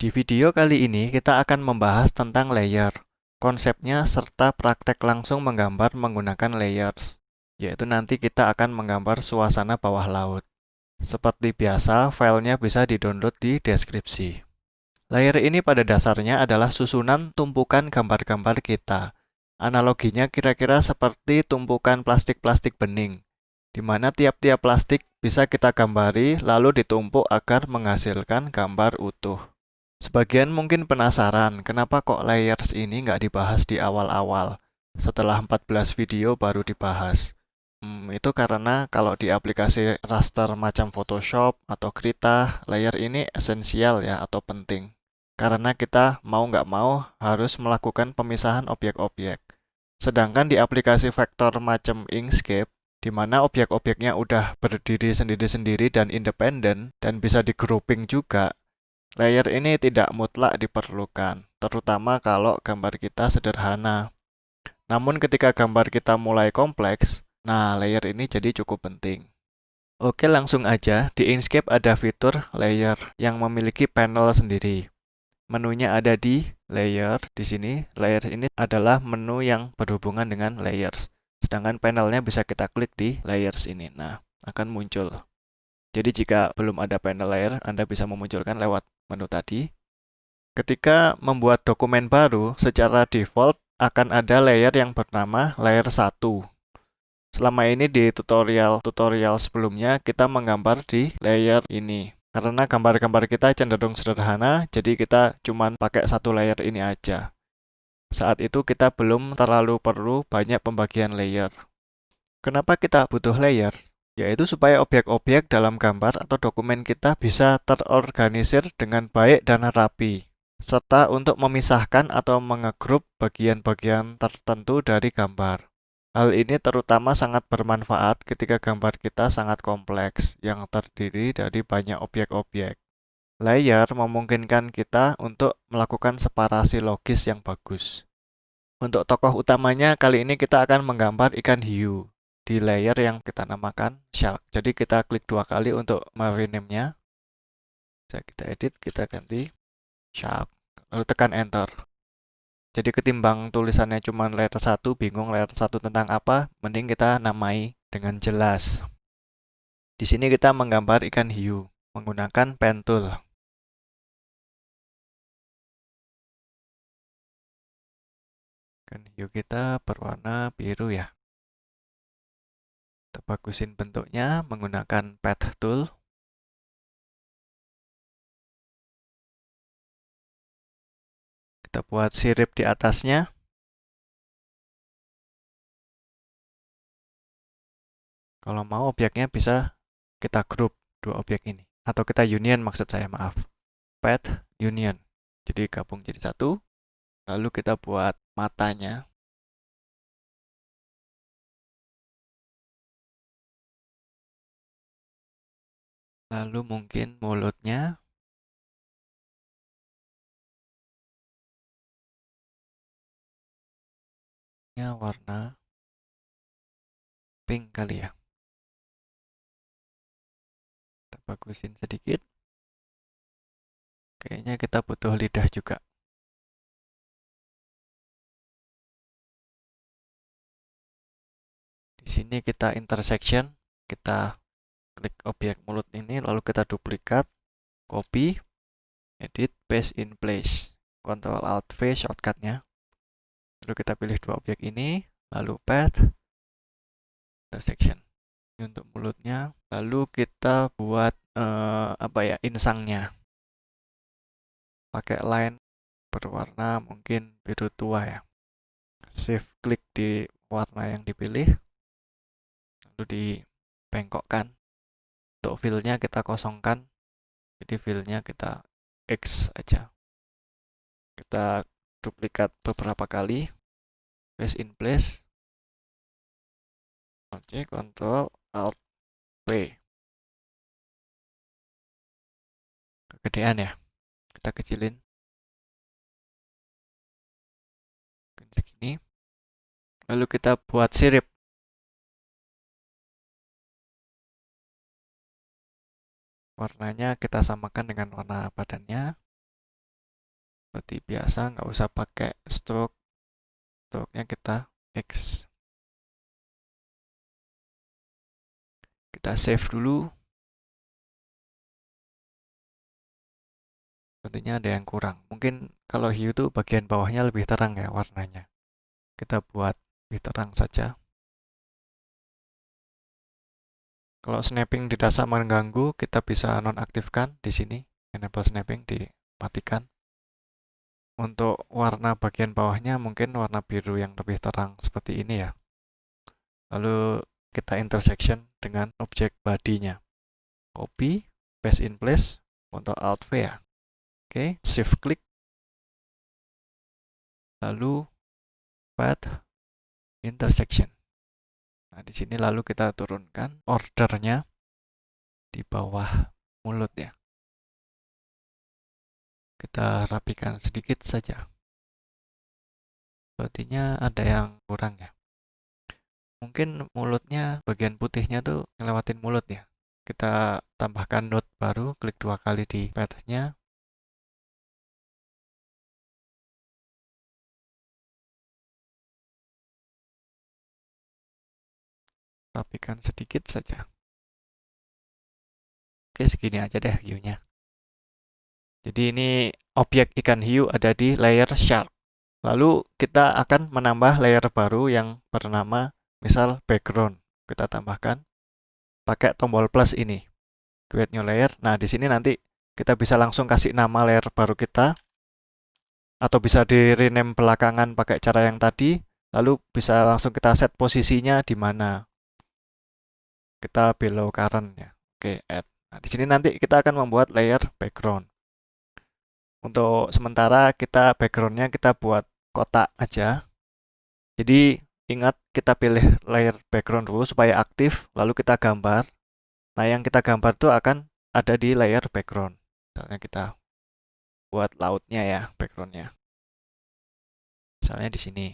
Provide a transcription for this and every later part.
Di video kali ini kita akan membahas tentang layer, konsepnya serta praktek langsung menggambar menggunakan layers, yaitu nanti kita akan menggambar suasana bawah laut. Seperti biasa, filenya bisa di-download di deskripsi. Layer ini pada dasarnya adalah susunan tumpukan gambar-gambar kita. Analoginya kira-kira seperti tumpukan plastik-plastik bening, di mana tiap-tiap plastik bisa kita gambari lalu ditumpuk agar menghasilkan gambar utuh. Sebagian mungkin penasaran, kenapa kok layers ini nggak dibahas di awal-awal, setelah 14 video baru dibahas. Itu karena kalau di aplikasi raster macam Photoshop atau Krita, layer ini esensial ya atau penting. Karena kita mau nggak mau harus melakukan pemisahan objek-objek. Sedangkan di aplikasi vektor macam Inkscape, di mana objek-objeknya udah berdiri sendiri-sendiri dan independen dan bisa di grouping juga, layer ini tidak mutlak diperlukan, terutama kalau gambar kita sederhana. Namun ketika gambar kita mulai kompleks, nah layer ini jadi cukup penting. Oke, langsung aja. Di Inkscape ada fitur layer yang memiliki panel sendiri. Menunya ada di layer. Di sini, layer ini adalah menu yang berhubungan dengan layers. Sedangkan panelnya bisa kita klik di layers ini. Nah, akan muncul. Jadi jika belum ada panel layer, Anda bisa memunculkan lewat menu tadi. Ketika membuat dokumen baru, secara default akan ada layer yang bernama layer 1. Selama ini di tutorial sebelumnya kita menggambar di layer ini. Karena gambar-gambar kita cenderung sederhana, jadi kita cuma pakai satu layer ini aja. Saat itu kita belum terlalu perlu banyak pembagian layer. Kenapa kita butuh layer? Yaitu supaya objek-objek dalam gambar atau dokumen kita bisa terorganisir dengan baik dan rapi, serta untuk memisahkan atau mengegrup bagian-bagian tertentu dari gambar. Hal ini terutama sangat bermanfaat ketika gambar kita sangat kompleks yang terdiri dari banyak objek-objek. Layer memungkinkan kita untuk melakukan separasi logis yang bagus. Untuk tokoh utamanya, kali ini kita akan menggambar ikan hiu di layer yang kita namakan shark. Jadi kita klik 2 kali untuk merename-nya. Bisa kita edit, kita ganti shark. Lalu tekan enter. Jadi ketimbang tulisannya cuma layer 1, bingung layer 1 tentang apa, mending kita namai dengan jelas. Di sini kita menggambar ikan hiu menggunakan pen tool. Ikan hiu kita berwarna biru ya. Kita bagusin bentuknya menggunakan path tool. Kita buat sirip di atasnya. Kalau mau objeknya bisa kita group dua objek ini. Atau kita union maksud saya, maaf. Path union. Jadi gabung jadi satu. Lalu kita buat matanya. Lalu mungkin mulutnya. Warna pink kali ya. Kita bagusin sedikit. Kayaknya kita butuh lidah juga. Di sini kita intersection, kita klik objek mulut ini, lalu kita duplikat, copy, edit, paste in place. Ctrl Alt V shortcutnya. Lalu kita pilih dua objek ini, lalu path, intersection. Ini untuk mulutnya. Lalu kita buat insangnya. Pakai line berwarna mungkin biru tua ya. Shift klik di warna yang dipilih, lalu dibengkokkan. Untuk fill-nya kita kosongkan, jadi fill-nya kita X aja. Kita duplikat beberapa kali, paste in place, Ctrl Alt V. Kegedean ya, kita kecilin segini. Lalu kita buat sirip. Warnanya kita samakan dengan warna badannya. Seperti biasa, nggak usah pakai stroke. Stroke-nya kita X. Kita save dulu. Sepertinya ada yang kurang. Mungkin kalau hue itu bagian bawahnya lebih terang ya warnanya. Kita buat lebih terang saja. Kalau snapping dirasa mengganggu, kita bisa nonaktifkan di sini. Enable snapping dimatikan. Untuk warna bagian bawahnya mungkin warna biru yang lebih terang seperti ini ya. Lalu kita intersection dengan objek body-nya. Copy, paste in place, Ctrl Alt V ya. Oke, shift klik. Lalu path intersection. Nah, di sini lalu kita turunkan ordernya di bawah mulut ya. Kita rapikan sedikit saja. Sepertinya ada yang kurang ya. Mungkin mulutnya, bagian putihnya tuh ngelewatin mulut ya. Kita tambahkan node baru, klik 2 kali di path-nya. Rapikan sedikit saja. Oke, segini aja deh view-nya. Jadi ini objek ikan hiu ada di layer shark. Lalu kita akan menambah layer baru yang bernama misal background. Kita tambahkan pakai tombol plus ini. Create new layer. Nah, di sini nanti kita bisa langsung kasih nama layer baru kita. Atau bisa di rename belakangan pakai cara yang tadi. Lalu bisa langsung kita set posisinya di mana. Kita below current ya. Oke, add. Nah, di sini nanti kita akan membuat layer background. Untuk sementara kita backgroundnya kita buat kotak aja. Jadi ingat kita pilih layer background dulu supaya aktif, lalu kita gambar. Nah, yang kita gambar itu akan ada di layer background. Misalnya kita buat lautnya ya, backgroundnya. Misalnya di sini.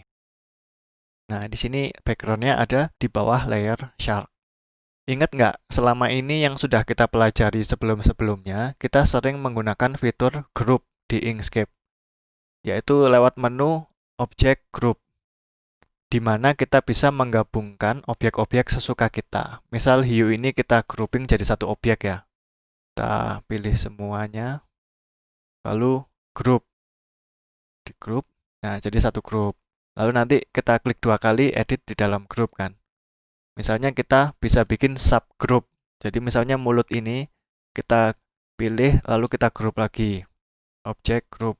Nah, di sini backgroundnya ada di bawah layer shark. Ingat nggak, selama ini yang sudah kita pelajari sebelum-sebelumnya, kita sering menggunakan fitur group di Inkscape, yaitu lewat menu objek group, di mana kita bisa menggabungkan objek-objek sesuka kita. Misal hiu ini kita grouping jadi satu objek ya. Kita pilih semuanya, lalu group. Di group, nah jadi satu grup. Lalu nanti kita klik 2 kali edit di dalam grup kan. Misalnya kita bisa bikin subgroup. Jadi misalnya mulut ini kita pilih lalu kita grup lagi. Objek group.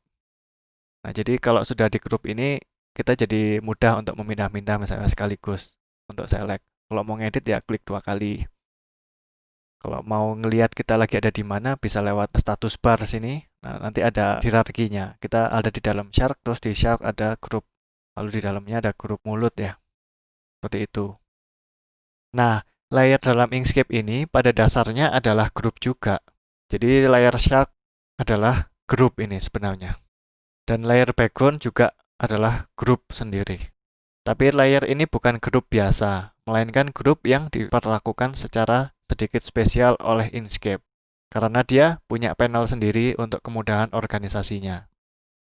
Nah, jadi kalau sudah di grup ini kita jadi mudah untuk memindah-mindah misalnya sekaligus untuk select. Kalau mau ngedit ya klik 2 kali. Kalau mau ngelihat kita lagi ada di mana bisa lewat status bar sini. Nah, nanti ada hierarkinya. Kita ada di dalam shark, terus di shark ada grup. Lalu di dalamnya ada grup mulut ya. Seperti itu. Nah, layer dalam Inkscape ini pada dasarnya adalah grup juga. Jadi layer shark adalah grup ini sebenarnya. Dan layer background juga adalah grup sendiri. Tapi layer ini bukan grup biasa, melainkan grup yang diperlakukan secara sedikit spesial oleh Inkscape. Karena dia punya panel sendiri untuk kemudahan organisasinya.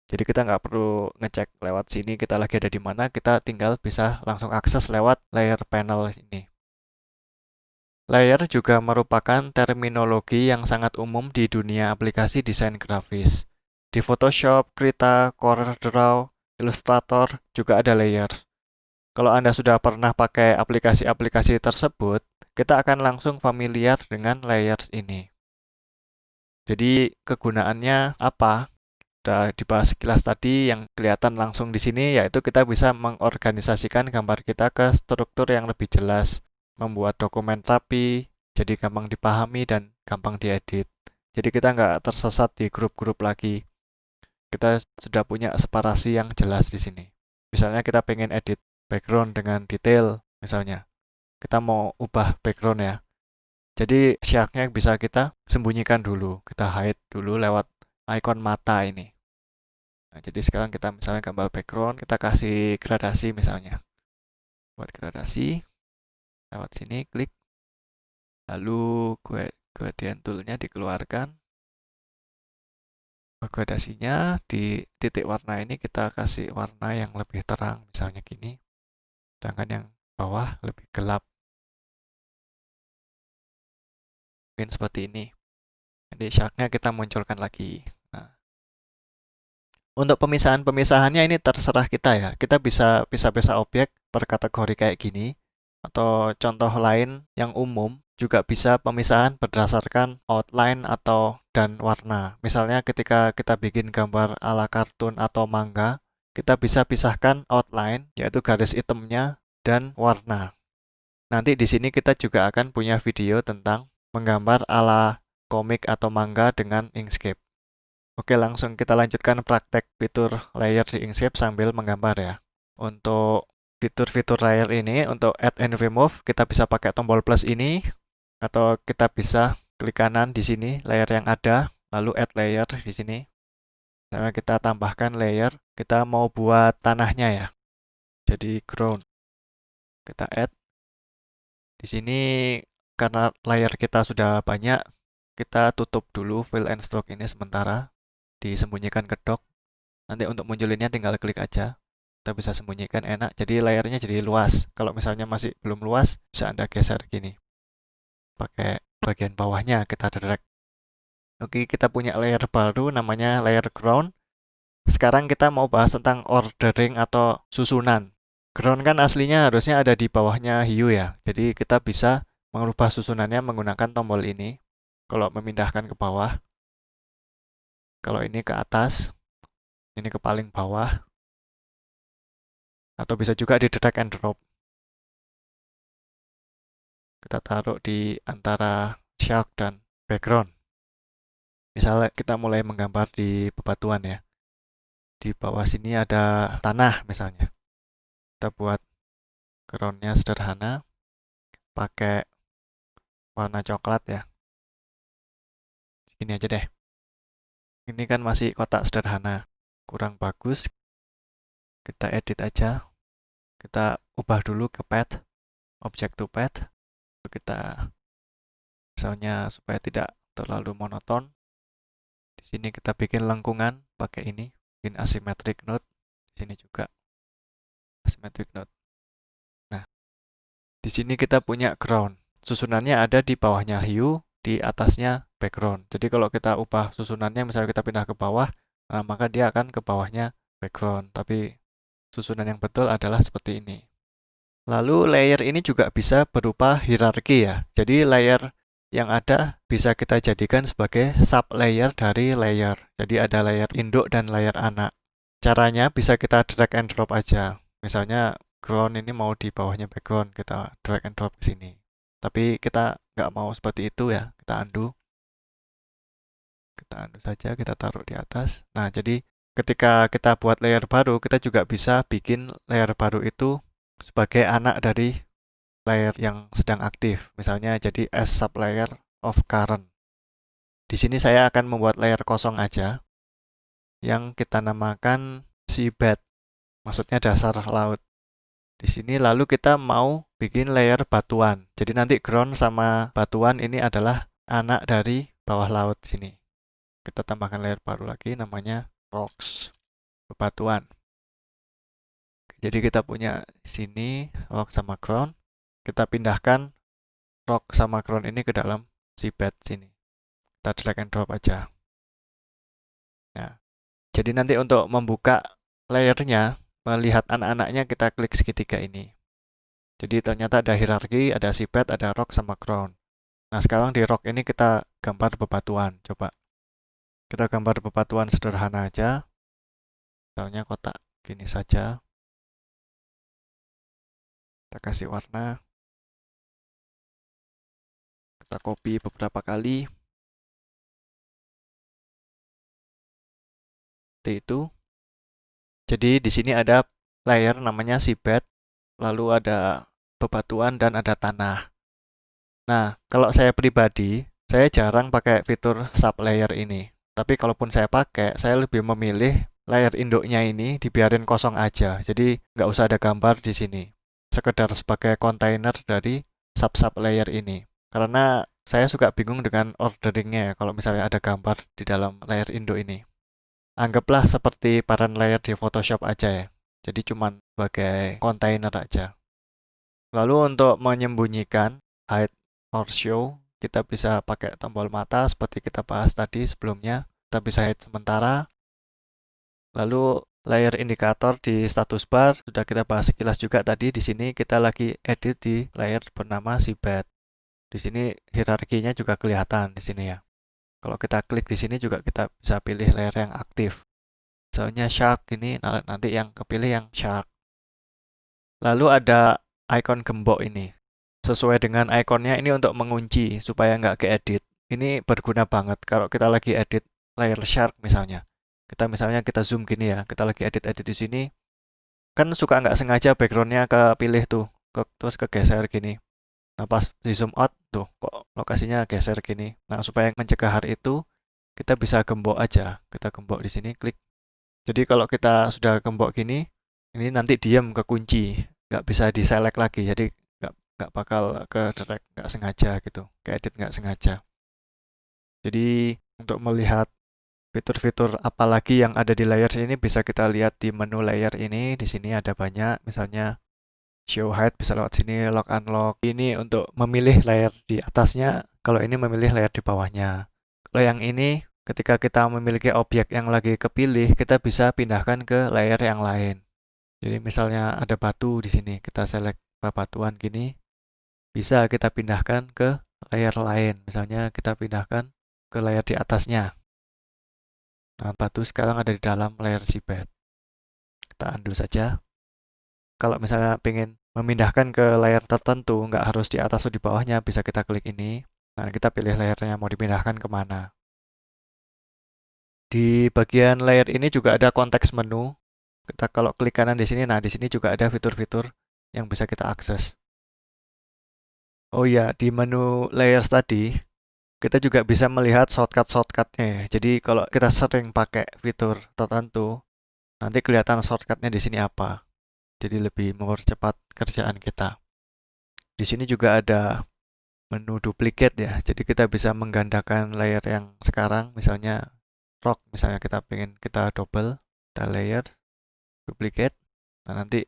Jadi kita nggak perlu ngecek lewat sini kita lagi ada di mana, kita tinggal bisa langsung akses lewat layer panel ini. Layer juga merupakan terminologi yang sangat umum di dunia aplikasi desain grafis. Di Photoshop, Krita, CorelDRAW, Illustrator juga ada layer. Kalau Anda sudah pernah pakai aplikasi-aplikasi tersebut, kita akan langsung familiar dengan layers ini. Jadi kegunaannya apa? Sudah dibahas sekilas tadi, yang kelihatan langsung di sini yaitu kita bisa mengorganisasikan gambar kita ke struktur yang lebih jelas, membuat dokumen rapi, jadi gampang dipahami dan gampang diedit. Jadi kita nggak tersesat di grup-grup lagi. Kita sudah punya separasi yang jelas di sini. Misalnya kita pengen edit background dengan detail, misalnya. Kita mau ubah background ya. Jadi shark-nya bisa kita sembunyikan dulu, kita hide dulu lewat icon mata ini. Nah, jadi sekarang kita misalnya gambar background, kita kasih gradasi misalnya. Buat gradasi, lewat sini klik, lalu gradient tool-nya dikeluarkan. Gradasinya di titik warna ini kita kasih warna yang lebih terang, misalnya gini. Sedangkan yang bawah lebih gelap. Mungkin seperti ini. Jadi shark-nya kita munculkan lagi. Nah, untuk pemisahan-pemisahannya ini terserah kita ya. Kita bisa pisah-pisah objek per kategori kayak gini. Atau contoh lain yang umum juga bisa pemisahan berdasarkan outline atau dan warna. Misalnya ketika kita bikin gambar ala kartun atau manga, kita bisa pisahkan outline, yaitu garis hitamnya, dan warna. Nanti di sini kita juga akan punya video tentang menggambar ala komik atau manga dengan Inkscape. Oke, langsung kita lanjutkan praktek fitur layer di Inkscape sambil menggambar ya. Untuk fitur-fitur layer ini, untuk add and remove, kita bisa pakai tombol plus ini, atau kita bisa klik kanan di sini, layer yang ada, lalu add layer di sini. Misalnya kita tambahkan layer, kita mau buat tanahnya ya. Jadi ground. Kita add. Di sini karena layer kita sudah banyak, kita tutup dulu fill and stroke ini sementara, disembunyikan ke dock. Nanti untuk munculinnya tinggal klik aja. Kita bisa sembunyikan enak, jadi layarnya jadi luas. Kalau misalnya masih belum luas, bisa Anda geser gini. Pakai bagian bawahnya kita drag. Oke, kita punya layer baru namanya layer ground. Sekarang kita mau bahas tentang ordering atau susunan. Ground kan aslinya harusnya ada di bawahnya hiu ya. Jadi kita bisa mengubah susunannya menggunakan tombol ini. Kalau memindahkan ke bawah. Kalau ini ke atas. Ini ke paling bawah. Atau bisa juga di drag and drop. Kita taruh di antara shark dan background. Misalnya kita mulai menggambar di bebatuan ya. Di bawah sini ada tanah misalnya. Kita buat groundnya sederhana. Pakai warna coklat ya. Ini aja deh. Ini kan masih kotak sederhana. Kurang bagus. Kita edit aja. Kita ubah dulu ke path. Object to path. Kita misalnya supaya tidak terlalu monoton. Di sini kita bikin lengkungan pakai ini. Bikin asymmetric node. Di sini juga asymmetric node. Nah, di sini kita punya ground. Susunannya ada di bawahnya hue, di atasnya background. Jadi kalau kita ubah susunannya, misalnya kita pindah ke bawah, nah maka dia akan ke bawahnya background. Tapi susunan yang betul adalah seperti ini. Lalu layer ini juga bisa berupa hierarki ya. Jadi layer yang ada bisa kita jadikan sebagai sub layer dari layer. Jadi ada layer induk dan layer anak. Caranya bisa kita drag and drop aja. Misalnya ground ini mau di bawahnya background, kita drag and drop ke sini. Tapi kita nggak mau seperti itu ya, kita undo. Kita undo saja, kita taruh di atas. Nah, jadi ketika kita buat layer baru, kita juga bisa bikin layer baru itu sebagai anak dari layer yang sedang aktif. Misalnya jadi as sublayer of current. Di sini saya akan membuat layer kosong aja yang kita namakan seabed. Maksudnya dasar laut. Di sini lalu kita mau bikin layer batuan. Jadi nanti ground sama batuan ini adalah anak dari bawah laut sini. Kita tambahkan layer baru lagi namanya rocks. Bebatuan. Jadi kita punya sini rock sama ground. Kita pindahkan rock sama ground ini ke dalam seabed sini. Kita drag and drop aja. Nah, jadi nanti untuk membuka layernya, melihat anak-anaknya kita klik segitiga ini. Jadi ternyata ada hierarki, ada seabed, ada rock sama ground. Nah, sekarang di rock ini kita gambar bebatuan. Coba kita gambar bebatuan sederhana aja. Misalnya kotak gini saja. Kita kasih warna. Kita copy beberapa kali. Seperti itu. Jadi di sini ada layer namanya seabed, lalu ada bebatuan dan ada tanah. Nah, kalau saya pribadi, saya jarang pakai fitur sublayer ini. Tapi kalaupun saya pakai, saya lebih memilih layer induknya ini dibiarin kosong aja. Jadi nggak usah ada gambar di sini. Sekedar sebagai kontainer dari sub-sub layer ini. Karena saya suka bingung dengan orderingnya ya, kalau misalnya ada gambar di dalam layer induk ini. Anggaplah seperti parent layer di Photoshop aja ya. Jadi cuman sebagai kontainer aja. Lalu untuk menyembunyikan hide or show, kita bisa pakai tombol mata seperti kita bahas tadi sebelumnya. Kita bisa hide sementara. Lalu layer indikator di status bar sudah kita bahas sekilas juga tadi. Di sini kita lagi edit di layer bernama seabed. Di sini hierarkinya juga kelihatan di sini ya. Kalau kita klik di sini juga kita bisa pilih layer yang aktif. Misalnya shark ini nanti yang kepilih yang shark. Lalu ada icon gembok ini. Sesuai dengan ikonnya ini untuk mengunci supaya nggak keedit. Ini berguna banget kalau kita lagi edit layer shark misalnya. Kita zoom gini ya, kita lagi edit-edit di sini. Kan suka nggak sengaja backgroundnya kepilih tuh, terus kegeser gini. Nah pas di zoom out tuh kok lokasinya geser gini. Nah supaya mencegah hal itu, kita bisa gembok aja. Kita gembok di sini, klik. Jadi kalau kita sudah gembok gini, ini nanti diam kekunci, nggak bisa diselect lagi. Jadi nggak bakal ke drag nggak sengaja gitu, ke edit nggak sengaja. Jadi untuk melihat fitur-fitur apa lagi yang ada di layers ini bisa kita lihat di menu layer ini. Di sini ada banyak, misalnya show height bisa lewat sini, lock unlock. Ini untuk memilih layer di atasnya, kalau ini memilih layer di bawahnya. Kalau yang ini ketika kita memiliki objek yang lagi kepilih, kita bisa pindahkan ke layer yang lain. Jadi misalnya ada batu di sini, kita select batuan gini, bisa kita pindahkan ke layer lain. Misalnya kita pindahkan ke layer di atasnya. Nah, batu sekarang ada di dalam layer seabed. Kita undo saja. Kalau misalnya pengen memindahkan ke layer tertentu, nggak harus di atas atau di bawahnya, bisa kita klik ini. Nah, kita pilih layernya mau dipindahkan kemana. Di bagian layer ini juga ada konteks menu. Kita kalau klik kanan di sini, nah di sini juga ada fitur-fitur yang bisa kita akses. Oh iya, di menu layers tadi, kita juga bisa melihat shortcut-shortcutnya ya. Jadi kalau kita sering pakai fitur tertentu, nanti kelihatan shortcutnya di sini apa. Jadi lebih mempercepat kerjaan kita. Di sini juga ada menu duplicate ya. Jadi kita bisa menggandakan layer yang sekarang, misalnya rock, misalnya kita pengen kita double, kita layer, duplicate. Nah, nanti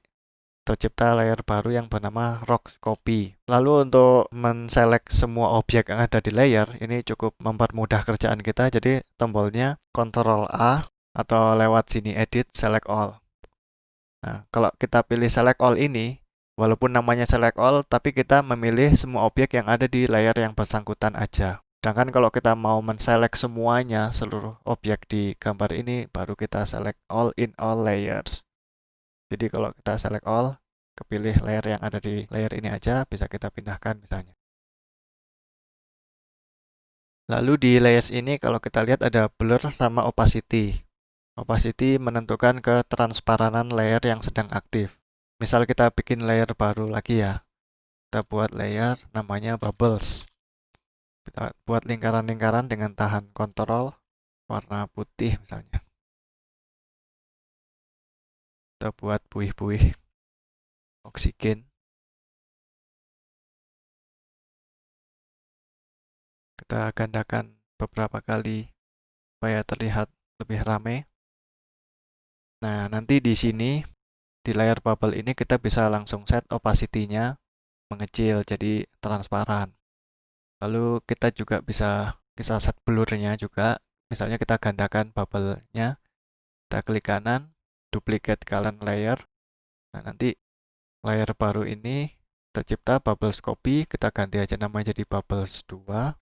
tercipta layer baru yang bernama rock copy. Lalu untuk menselect semua objek yang ada di layer, ini cukup mempermudah kerjaan kita. Jadi tombolnya Ctrl A atau lewat sini edit select all. Nah, kalau kita pilih select all ini, walaupun namanya select all, tapi kita memilih semua objek yang ada di layer yang bersangkutan aja. Sedangkan kalau kita mau menselect semuanya, seluruh objek di gambar ini, baru kita select all in all layers. Jadi kalau kita select all, kepilih layer yang ada di layer ini aja, bisa kita pindahkan misalnya. Lalu di layers ini kalau kita lihat ada blur sama opacity. Opacity menentukan ketransparanan layer yang sedang aktif. Misal kita bikin layer baru lagi ya. Kita buat layer namanya bubbles. Kita buat lingkaran-lingkaran dengan tahan kontrol warna putih misalnya. Kita buat buih-buih oksigen. Kita gandakan beberapa kali supaya terlihat lebih ramai. Nah, nanti di sini di layar bubble ini kita bisa langsung set opacity-nya mengecil jadi transparan. Lalu kita juga bisa set blur-nya juga. Misalnya kita gandakan bubble-nya, kita klik kanan, duplicate kalian layer. Nah, nanti layer baru ini tercipta bubbles copy, kita ganti aja namanya jadi bubbles 2.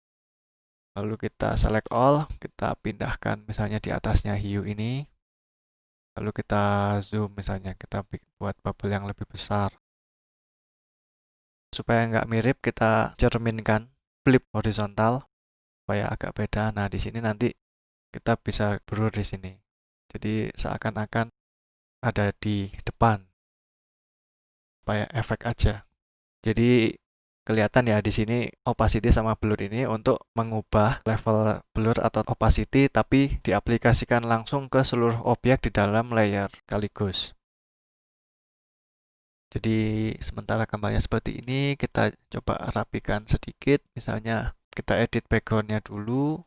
Lalu kita select all, kita pindahkan misalnya di atasnya hiu ini. Lalu kita zoom misalnya, kita buat bubble yang lebih besar. Supaya nggak mirip, kita cerminkan, flip horizontal, supaya agak beda. Nah, di sini nanti kita bisa blur di sini. Jadi seakan-akan ada di depan, supaya efek aja. Jadi kelihatan ya di sini opacity sama blur ini untuk mengubah level blur atau opacity tapi diaplikasikan langsung ke seluruh objek di dalam layer sekaligus. Jadi sementara gambarnya seperti ini, kita coba rapikan sedikit. Misalnya kita edit backgroundnya dulu.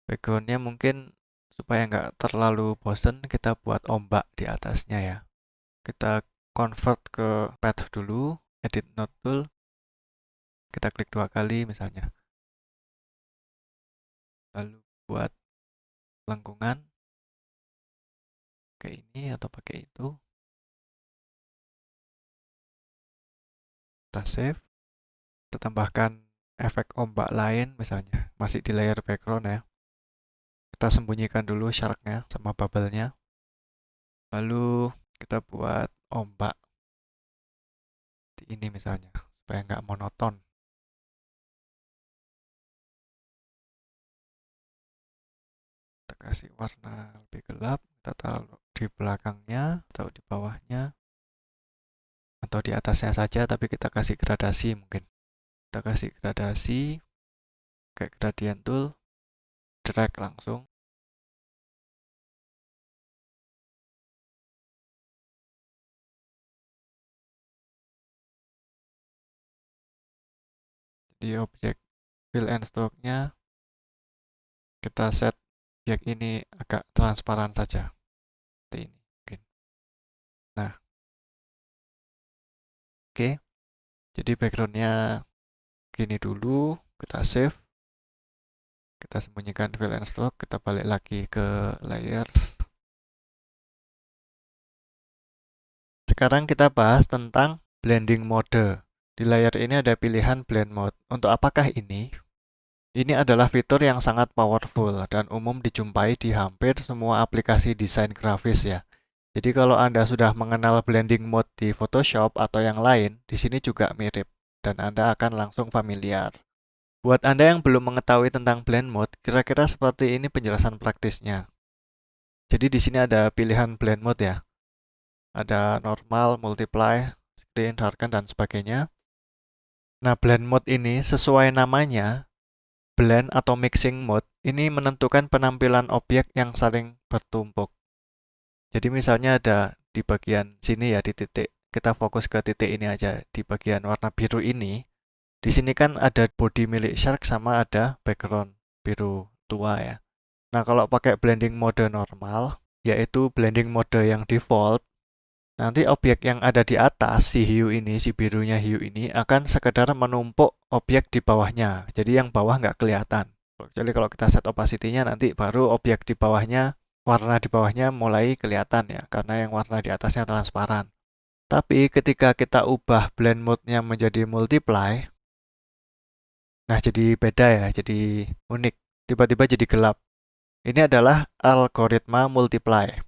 Backgroundnya mungkin Supaya nggak terlalu bosen, kita buat ombak di atasnya ya. Kita convert ke path dulu, edit node tool, kita klik 2 kali misalnya. Lalu buat lengkungan, kayak ini atau pakai itu. Kita save, kita tambahkan efek ombak lain misalnya, masih di layer background ya. Kita sembunyikan dulu shark-nya sama bubble-nya. Lalu kita buat ombak di ini misalnya, supaya nggak monoton. Kita kasih warna lebih gelap, kita taruh di belakangnya atau di bawahnya atau di atasnya saja, tapi kita kasih gradasi mungkin. Kita kasih gradasi kayak gradient tool, drag langsung. Di objek fill and stroke-nya kita set objek ini agak transparan saja. Seperti ini mungkin. Nah, oke. Jadi background-nya gini dulu, kita save. Kita sembunyikan fill and stroke, kita balik lagi ke layers. Sekarang kita bahas tentang blending mode. Di layar ini ada pilihan blend mode. Untuk apakah ini? Ini adalah fitur yang sangat powerful dan umum dijumpai di hampir semua aplikasi desain grafis ya. Jadi kalau Anda sudah mengenal blending mode di Photoshop atau yang lain, di sini juga mirip dan Anda akan langsung familiar. Buat Anda yang belum mengetahui tentang blend mode, kira-kira seperti ini penjelasan praktisnya. Jadi di sini ada pilihan blend mode ya. Ada normal, multiply, screen, darken, dan sebagainya. Nah, blend mode ini sesuai namanya, blend atau mixing mode, ini menentukan penampilan objek yang saling bertumpuk. Jadi misalnya ada di bagian sini ya, di titik. Kita fokus ke titik ini aja, di bagian warna biru ini. Di sini kan ada body milik shark sama ada background biru tua ya. Nah, kalau pakai blending mode normal, yaitu blending mode yang default, nanti objek yang ada di atas, si hiu ini, si birunya hiu ini, akan sekedar menumpuk objek di bawahnya. Jadi yang bawah nggak kelihatan. Jadi kalau kita set opacity-nya, nanti baru objek di bawahnya, warna di bawahnya mulai kelihatan ya, karena yang warna di atasnya transparan. Tapi ketika kita ubah blend mode-nya menjadi multiply, nah jadi beda ya, jadi unik. Tiba-tiba jadi gelap. Ini adalah algoritma multiply.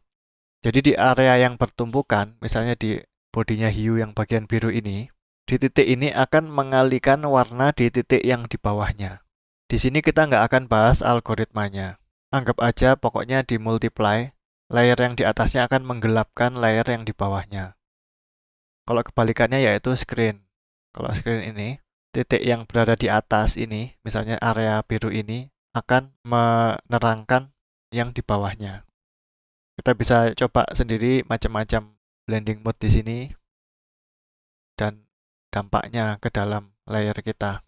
Jadi di area yang bertumpukan, misalnya di bodinya hiu yang bagian biru ini, di titik ini akan mengalihkan warna di titik yang di bawahnya. Di sini kita nggak akan bahas algoritmanya. Anggap aja pokoknya di multiply, layer yang di atasnya akan menggelapkan layer yang di bawahnya. Kalau kebalikannya yaitu screen. Kalau screen ini, titik yang berada di atas ini, misalnya area biru ini, akan menerangkan yang di bawahnya. Kita bisa coba sendiri macam-macam blending mode di sini dan dampaknya ke dalam layer kita.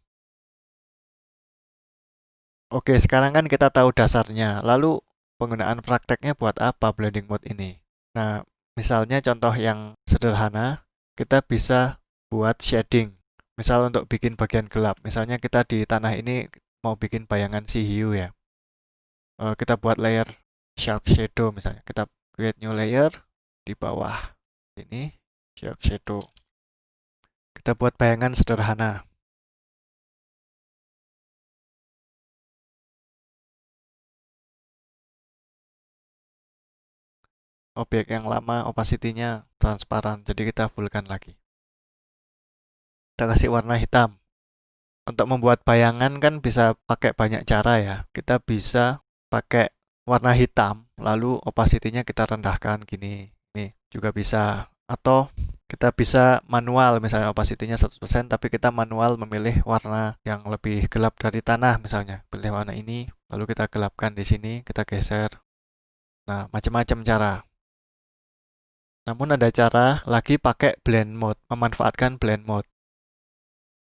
Oke, sekarang kan kita tahu dasarnya. Lalu penggunaan prakteknya buat apa blending mode ini? Nah, misalnya contoh yang sederhana, kita bisa buat shading. Misal untuk bikin bagian gelap, misalnya kita di tanah ini mau bikin bayangan si hiu ya. Kita buat layer shark shadow misalnya. Kita create new layer di bawah ini shark shadow. Kita buat bayangan sederhana. Objek yang lama opacity-nya transparan, jadi kita fullkan lagi. Kita kasih warna hitam. Untuk membuat bayangan kan bisa pakai banyak cara ya. Kita bisa pakai warna hitam, lalu opacity-nya kita rendahkan gini. Nih, juga bisa. Atau kita bisa manual, misalnya opacity-nya 100%, tapi kita manual memilih warna yang lebih gelap dari tanah misalnya. Pilih warna ini, lalu kita gelapkan di sini, kita geser. Nah, macam-macam cara. Namun ada cara lagi pakai blend mode, memanfaatkan blend mode.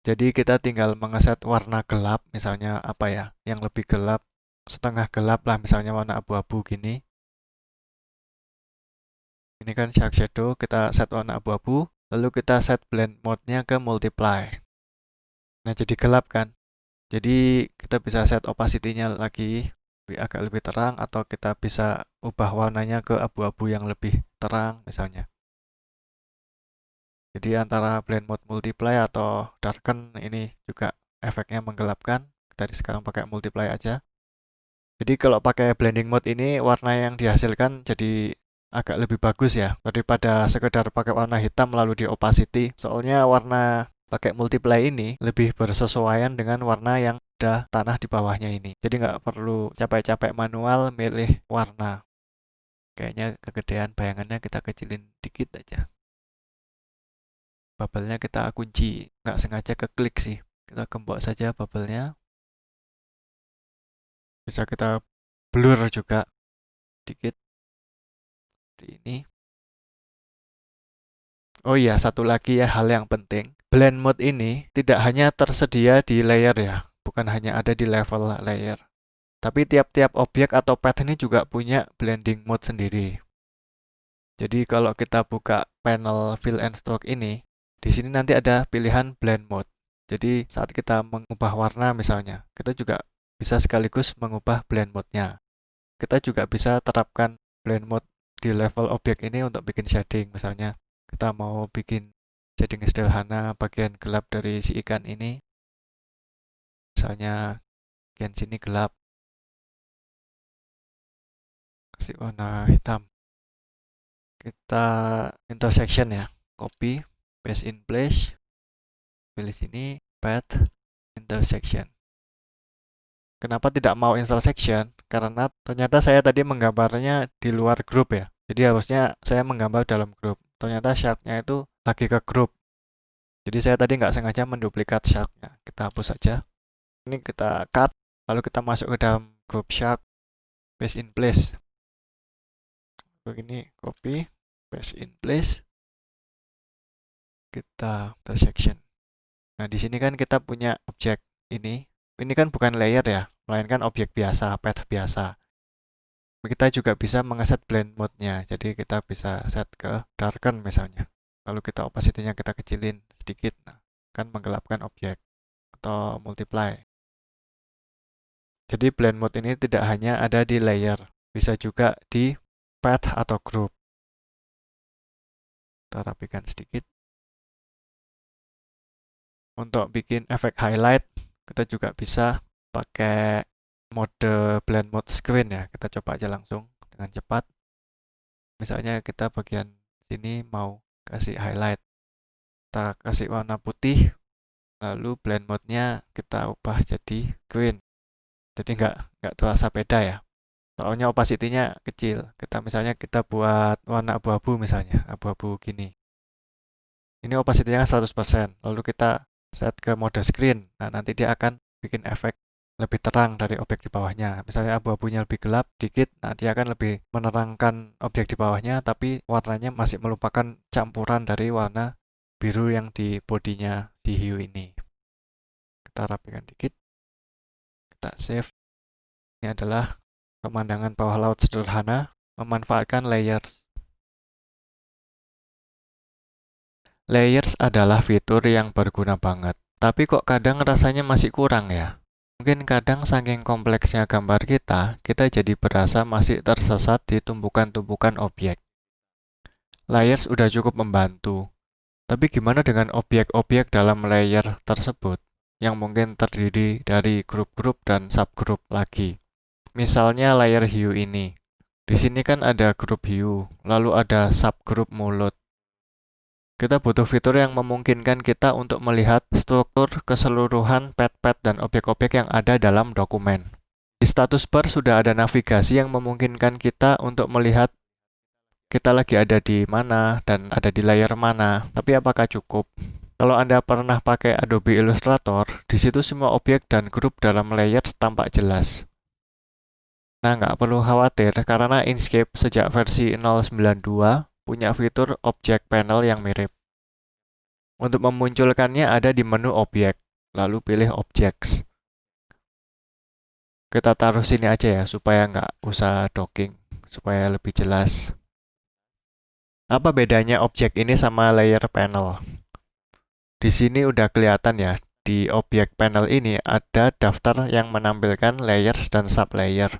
Jadi kita tinggal mengeset warna gelap, misalnya apa ya, yang lebih gelap setengah gelap lah, misalnya warna abu-abu gini. Ini kan shark shadow, kita set warna abu-abu, lalu kita set blend mode-nya ke multiply. Nah, jadi gelap kan? Jadi kita bisa set opacity-nya lagi agak lebih terang, atau kita bisa ubah warnanya ke abu-abu yang lebih terang misalnya. Jadi antara blend mode multiply atau darken ini juga efeknya menggelapkan. Tadi sekarang pakai multiply aja. Jadi kalau pakai blending mode ini warna yang dihasilkan jadi agak lebih bagus ya daripada sekedar pakai warna hitam lalu di opacity. Soalnya warna pakai multiply ini lebih bersesuaian dengan warna yang ada tanah di bawahnya ini. Jadi nggak perlu capek-capek manual milih warna. Kayaknya kegedean bayangannya, kita kecilin dikit aja. Bubble-nya kita kunci, nggak sengaja keklik sih. Kita gembok saja bubble-nya. Bisa kita blur juga dikit. Ini. Oh iya, satu lagi ya hal yang penting. Blend mode ini tidak hanya tersedia di layer ya, bukan hanya ada di level layer. Tapi tiap-tiap objek atau path ini juga punya blending mode sendiri. Jadi kalau kita buka panel fill and stroke ini, di sini nanti ada pilihan blend mode. Jadi saat kita mengubah warna misalnya, kita juga bisa sekaligus mengubah blend mode-nya. Kita juga bisa terapkan blend mode di level objek ini untuk bikin shading. Misalnya kita mau bikin shading sederhana bagian gelap dari si ikan ini. Misalnya bagian sini gelap, kasih warna hitam. Kita intersection ya, copy, paste in place, pilih sini, path, intersection. Kenapa tidak mau intersection? Karena ternyata saya tadi menggambarnya di luar grup ya. Jadi harusnya saya menggambar dalam grup. Ternyata shark-nya itu lagi ke grup. Jadi saya tadi nggak sengaja menduplikat shark-nya. Kita hapus saja. Ini kita cut, lalu kita masuk ke dalam grup shark, paste in place. Begini, copy, paste in place. Kita intersection. Nah, di sini kan kita punya objek ini. Ini kan bukan layer ya, melainkan objek biasa, path biasa. Kita juga bisa mengeset blend mode-nya. Jadi kita bisa set ke darken misalnya. Lalu kita opacity-nya kita kecilin sedikit. Nah, kan menggelapkan objek atau multiply. Jadi blend mode ini tidak hanya ada di layer, bisa juga di path atau group. Kita rapikan sedikit. Untuk bikin efek highlight, kita juga bisa pakai mode blend mode screen ya. Kita coba aja langsung dengan cepat. Misalnya kita bagian sini mau kasih highlight. Kita kasih warna putih, lalu blend mode-nya kita ubah jadi green. Jadi nggak terasa beda ya. Soalnya opacity-nya kecil. Kita buat warna abu-abu misalnya, abu-abu gini. Ini opacity-nya 100%. Lalu kita set ke mode screen. Nah, nanti dia akan bikin efek lebih terang dari objek di bawahnya. Misalnya abu-abunya lebih gelap dikit, nah dia akan lebih menerangkan objek di bawahnya, tapi warnanya masih merupakan campuran dari warna biru yang di bodinya si hiu ini. Kita rapikan dikit. Kita save. Ini adalah pemandangan bawah laut sederhana memanfaatkan layers. Layers adalah fitur yang berguna banget, tapi kok kadang rasanya masih kurang ya? Mungkin kadang saking kompleksnya gambar kita jadi berasa masih tersesat di tumpukan-tumpukan objek. Layers udah cukup membantu, tapi gimana dengan objek-objek dalam layer tersebut yang mungkin terdiri dari grup-grup dan subgrup lagi? Misalnya layer hiu ini. Di sini kan ada grup hiu, lalu ada subgrup mulut. Kita butuh fitur yang memungkinkan kita untuk melihat struktur keseluruhan pet-pet dan objek-objek yang ada dalam dokumen. Di status bar sudah ada navigasi yang memungkinkan kita untuk melihat kita lagi ada di mana dan ada di layar mana. Tapi apakah cukup? Kalau Anda pernah pakai Adobe Illustrator, di situ semua objek dan grup dalam layers tampak jelas. Nah, nggak perlu khawatir karena Inkscape sejak versi 092 punya fitur object panel yang mirip. Untuk memunculkannya ada di menu objek, lalu pilih Objects. Kita taruh sini aja ya, supaya nggak usah docking, supaya lebih jelas. Apa bedanya objek ini sama layer panel? Di sini udah kelihatan ya, di objek panel ini ada daftar yang menampilkan layers dan sublayer.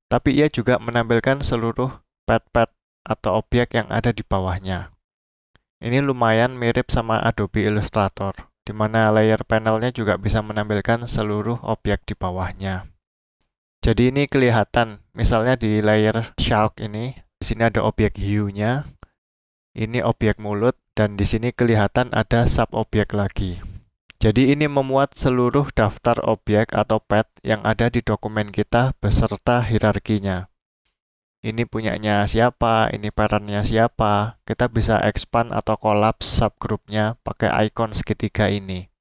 Tapi ia juga menampilkan seluruh pad-pad atau objek yang ada di bawahnya. Ini lumayan mirip sama Adobe Illustrator, di mana layer panelnya juga bisa menampilkan seluruh objek di bawahnya. Jadi ini kelihatan, misalnya di layer shark ini, di sini ada objek hiu-nya, ini objek mulut, dan di sini kelihatan ada sub-objek lagi. Jadi ini memuat seluruh daftar objek atau pad yang ada di dokumen kita beserta hierarkinya. Ini punyanya siapa, ini parentnya siapa. Kita bisa expand atau collapse subgrupnya pakai icon segitiga ini.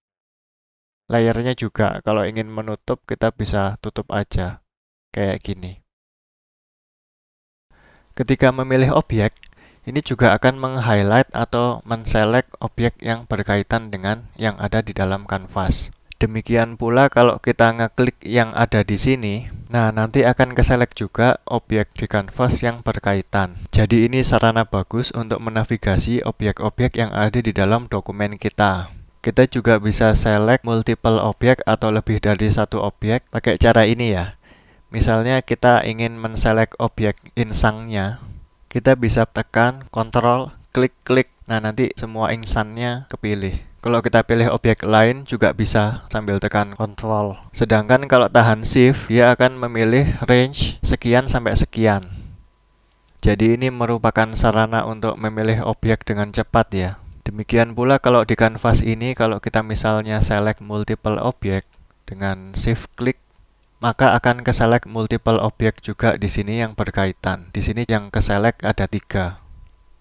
Layernya juga, kalau ingin menutup kita bisa tutup aja, kayak gini. Ketika memilih objek, ini juga akan meng-highlight atau men-select objek yang berkaitan dengan yang ada di dalam kanvas. Demikian pula kalau kita ngeklik yang ada di sini, nah nanti akan keselect juga objek di kanvas yang berkaitan. Jadi ini sarana bagus untuk menavigasi objek-objek yang ada di dalam dokumen kita. Kita juga bisa select multiple objek atau lebih dari satu objek pakai cara ini ya. Misalnya kita ingin men-select objek insangnya, kita bisa tekan Ctrl, klik. Nah nanti semua insannya kepilih. Kalau kita pilih objek lain juga bisa sambil tekan Ctrl. Sedangkan kalau tahan Shift, dia akan memilih range sekian sampai sekian. Jadi ini merupakan sarana untuk memilih objek dengan cepat ya. Demikian pula kalau di kanvas ini, kalau kita misalnya select multiple objek dengan Shift klik, maka akan keselect multiple objek juga di sini yang berkaitan. Di sini yang keselect ada 3.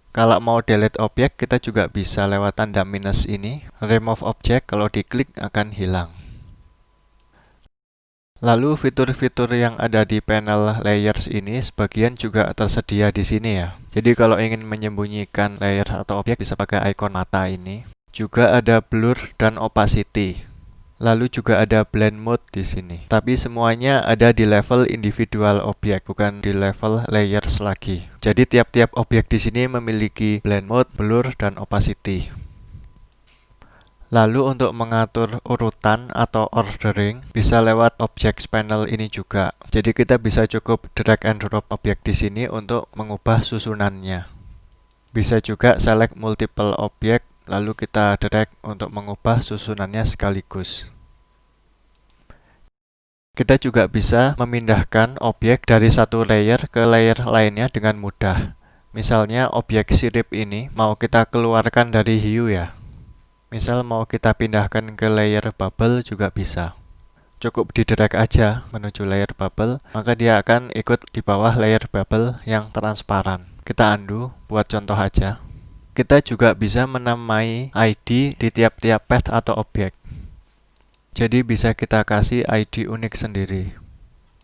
Kalau mau delete objek, kita juga bisa lewat tanda minus ini, remove object, kalau diklik akan hilang. Lalu fitur-fitur yang ada di panel layers ini sebagian juga tersedia di sini ya. Jadi kalau ingin menyembunyikan layer atau objek bisa pakai icon mata ini. Juga ada blur dan opacity. Lalu juga ada blend mode di sini. Tapi semuanya ada di level individual objek, bukan di level layers lagi. Jadi tiap-tiap objek di sini memiliki blend mode, blur, dan opacity. Lalu untuk mengatur urutan atau ordering bisa lewat object panel ini juga. Jadi kita bisa cukup drag and drop objek di sini untuk mengubah susunannya. Bisa juga select multiple objek, lalu kita drag untuk mengubah susunannya sekaligus. Kita juga bisa memindahkan objek dari satu layer ke layer lainnya dengan mudah. Misalnya objek sirip ini mau kita keluarkan dari hiu ya. Misal mau kita pindahkan ke layer bubble juga bisa. Cukup di drag aja menuju layer bubble, maka dia akan ikut di bawah layer bubble yang transparan. Kita undo, buat contoh aja. Kita juga bisa menamai ID di tiap-tiap pad atau objek. Jadi bisa kita kasih ID unik sendiri.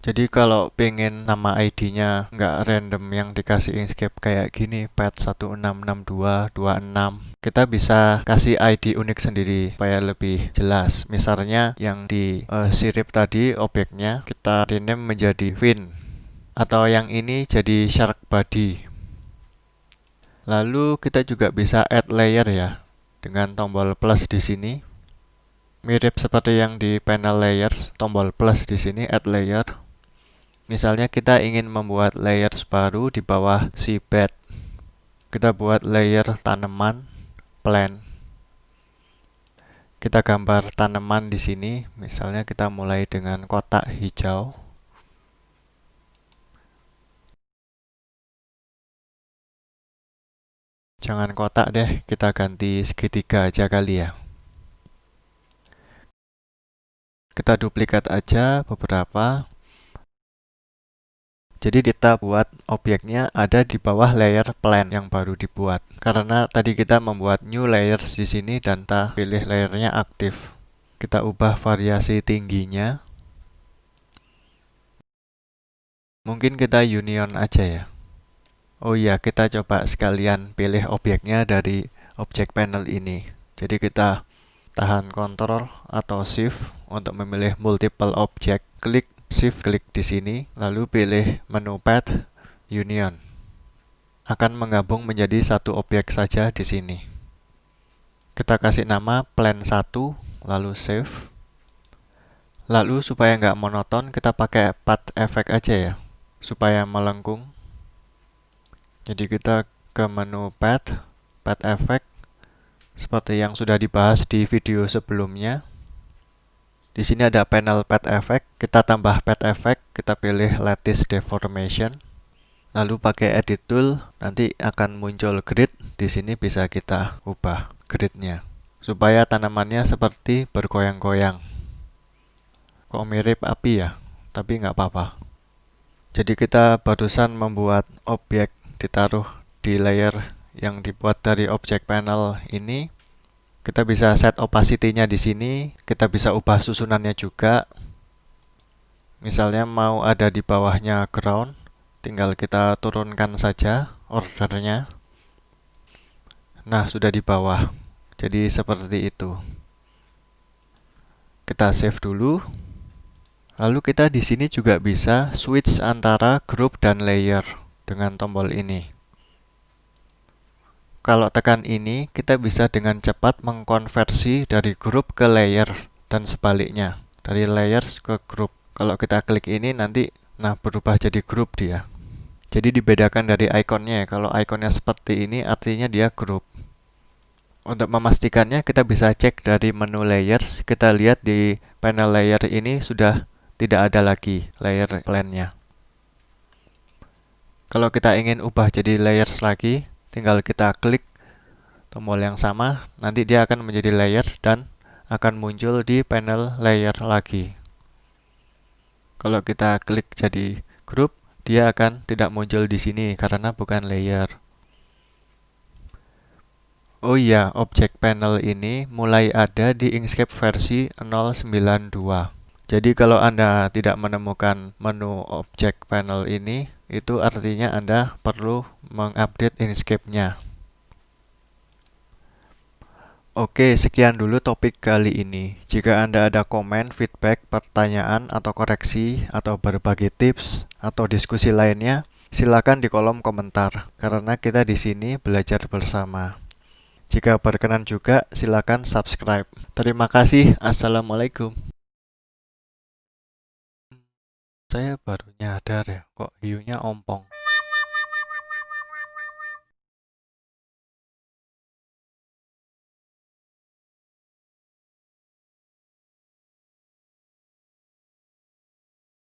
Jadi kalau pengen nama ID-nya nggak random yang dikasih Inkscape kayak gini, pad 166226, kita bisa kasih ID unik sendiri supaya lebih jelas. Misalnya yang di sirip tadi objeknya kita rename menjadi fin, atau yang ini jadi shark body. Lalu kita juga bisa add layer ya, dengan tombol plus di sini. Mirip seperti yang di panel layers, tombol plus di sini add layer. Misalnya kita ingin membuat layers baru di bawah si bed. Kita buat layer tanaman, plant. Kita gambar tanaman di sini. Misalnya kita mulai dengan kotak hijau. Jangan kotak deh, kita ganti segitiga aja kali ya. Kita duplikat aja beberapa. Jadi kita buat objeknya ada di bawah layer plan yang baru dibuat. Karena tadi kita membuat new layers di sini dan kita pilih layernya aktif. Kita ubah variasi tingginya. Mungkin kita union aja ya. Oh iya, kita coba sekalian pilih objeknya dari objek panel ini. Jadi kita tahan Ctrl atau Shift untuk memilih multiple object, klik Shift klik di sini, lalu pilih menu Path Union. Akan menggabung menjadi satu objek saja di sini. Kita kasih nama plan 1, lalu save. Lalu supaya nggak monoton, kita pakai path effect aja ya, supaya melengkung. Jadi kita ke menu path effect, seperti yang sudah dibahas di video sebelumnya. Di sini ada panel path effect, kita tambah path effect, kita pilih lattice deformation. Lalu pakai edit tool, nanti akan muncul grid. Di sini bisa kita ubah gridnya supaya tanamannya seperti bergoyang-goyang. Kok mirip api ya? Tapi nggak apa-apa. Jadi kita barusan membuat objek ditaruh di layer yang dibuat dari object panel ini. Kita bisa set opacity-nya di sini. Kita bisa ubah susunannya juga. Misalnya mau ada di bawahnya ground, tinggal kita turunkan saja ordernya. Nah, sudah di bawah. Jadi seperti itu. Kita save dulu. Lalu kita di sini juga bisa switch antara group dan layer dengan tombol ini. Kalau tekan ini, kita bisa dengan cepat mengkonversi dari group ke layer dan sebaliknya, dari layers ke group. Kalau kita klik ini nanti berubah jadi group dia. Jadi dibedakan dari ikonnya ya. Kalau ikonnya seperti ini artinya dia group. Untuk memastikannya kita bisa cek dari menu layers. Kita lihat di panel layer ini sudah tidak ada lagi layer plan-nya. Kalau kita ingin ubah jadi layers lagi, tinggal kita klik tombol yang sama, nanti dia akan menjadi layers dan akan muncul di panel layer lagi. Kalau kita klik jadi group, dia akan tidak muncul di sini karena bukan layer. Oh iya, object panel ini mulai ada di Inkscape versi 092. Jadi kalau Anda tidak menemukan menu object panel ini, itu artinya Anda perlu mengupdate Inkscape-nya. Oke, sekian dulu topik kali ini. Jika Anda ada komen, feedback, pertanyaan, atau koreksi, atau berbagi tips, atau diskusi lainnya, silakan di kolom komentar, karena kita di sini belajar bersama. Jika berkenan juga, silakan subscribe. Terima kasih. Assalamualaikum. Saya baru nyadar ya, kok hiunya ompong.